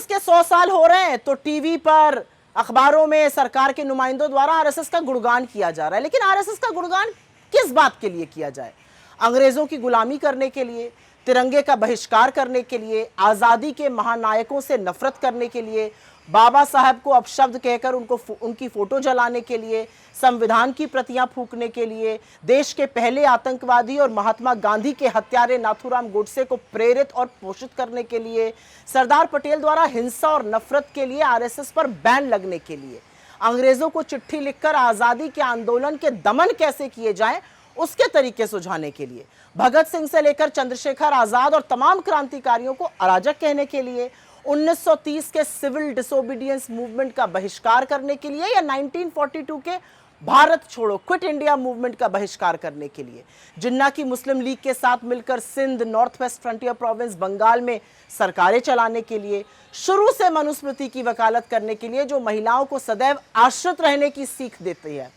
RSS के 100 साल हो रहे हैं तो टीवी पर, अखबारों में सरकार के नुमाइंदों द्वारा आरएसएस का गुणगान किया जा रहा है। लेकिन आरएसएस का गुणगान किस बात के लिए किया जाए? अंग्रेजों की गुलामी करने के लिए, तिरंगे का बहिष्कार करने के लिए, आजादी के महानायकों से नफरत करने के लिए, बाबा साहब को अपशब्द कहकर उनकी फोटो जलाने के लिए, संविधान की प्रतियां फूंकने के लिए, देश के पहले आतंकवादी और महात्मा गांधी के हत्यारे नाथूराम गोडसे को प्रेरित और पोषित करने के लिए, सरदार पटेल द्वारा हिंसा और नफरत के लिए आरएसएस पर बैन लगने के लिए, अंग्रेजों को चिट्ठी लिखकर आजादी के आंदोलन के दमन कैसे किए जाएं उसके तरीके सुझाने के लिए, भगत सिंह से लेकर चंद्रशेखर आजाद और तमाम क्रांतिकारियों को अराजक कहने के लिए, 1930 के सिविल डिसोबीडियंस मूवमेंट का बहिष्कार करने के लिए, या 1942 के भारत छोड़ो क्विट इंडिया मूवमेंट का बहिष्कार करने के लिए, जिन्ना की मुस्लिम लीग के साथ मिलकर Sindh, North West Frontier Province Bengal में सरकारें चलाने के लिए, शुरू से मनुस्मृति की वकालत करने के लिए जो महिलाओं को सदैव आश्रित रहने की सीख देती है,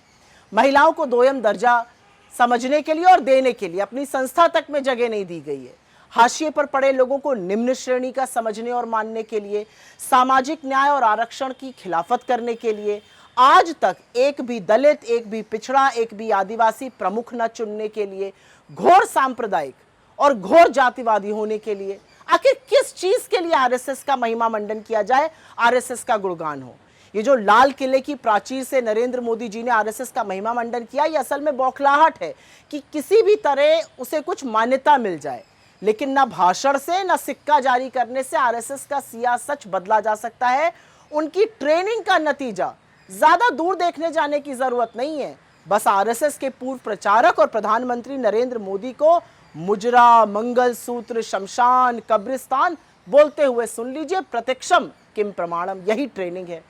महिलाओं को दोयम दर्जा समझने के लिए और देने के लिए अपनी संस्था तक में जगह नहीं दी गई है, हाशिए पर पड़े लोगों को निम्न श्रेणी का समझने और मानने के लिए, सामाजिक न्याय और आरक्षण की खिलाफत करने के लिए, आज तक एक भी दलित, एक भी पिछड़ा, एक भी आदिवासी प्रमुख न चुनने के लिए, घोर सांप्रदायिक और घोर जातिवादी होने के लिए, आखिर किस चीज के लिए आरएसएस का महिमा मंडन किया जाए, आरएसएस का गुणगान हो? ये जो लाल किले की प्राचीर से नरेंद्र मोदी जी ने आरएसएस का महिमा मंडन किया, ये असल में बौखलाहट है कि किसी भी तरह उसे कुछ मान्यता मिल जाए। लेकिन ना भाषण से, ना सिक्का जारी करने से आरएसएस का सिया सच बदला जा सकता है। उनकी ट्रेनिंग का नतीजा, ज्यादा दूर देखने जाने की जरूरत नहीं है, बस आरएसएस के पूर्व प्रचारक और प्रधानमंत्री नरेंद्र मोदी को मुजरा, मंगलसूत्र, शमशान, कब्रिस्तान बोलते हुए सुन लीजिए। प्रत्यक्षम किम प्रमाणम, यही ट्रेनिंग है।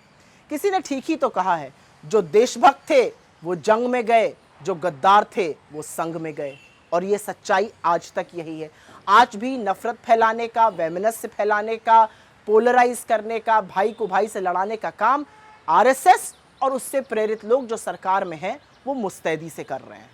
किसी ने ठीक ही तो कहा है, जो देशभक्त थे वो जंग में गए, जो गद्दार थे वो संग में गए। और ये सच्चाई आज तक यही है। आज भी नफरत फैलाने का, वैमनस्य फैलाने का, पोलराइज करने का, भाई को भाई से लड़ाने का काम आरएसएस और उससे प्रेरित लोग जो सरकार में हैं वो मुस्तैदी से कर रहे हैं।